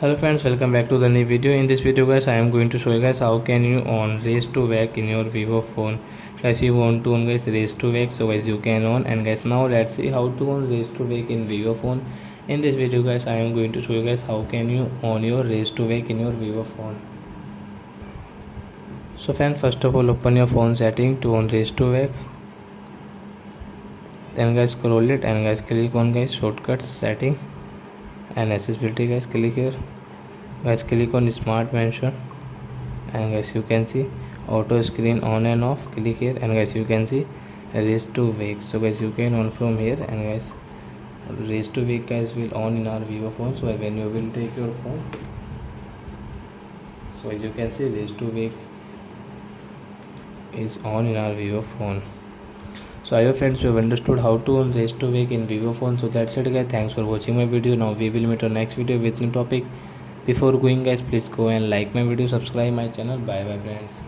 Hello friends, welcome back to the new video. In this video guys, I am going to show you guys how can you on raise to wake in your Vivo phone. Guys, you want to on guys raise to wake, so guys you can on. And guys, now let's see how to on raise to wake in Vivo phone. In this video guys, I am going to show you guys how can you on your raise to wake in your Vivo phone. So friends, first of all open your phone setting to on raise to wake. Then guys scroll it and guys click on guys shortcuts setting and accessibility. Guys click here. Guys click on smart mention and guys you can see auto screen on and off. Click here and guys you can see raise to wake. So guys you can on from here and guys raise to wake guys will on in our Vivo phone. So when you will take your phone, so as you can see raise to wake is on in our Vivo phone. So I hope friends you have understood how to on raise to wake in Vivo phone. So that's it guys, thanks for watching my video. Now we will meet on next video with new topic. Before going guys, please go and like my video, subscribe my channel. Bye bye friends.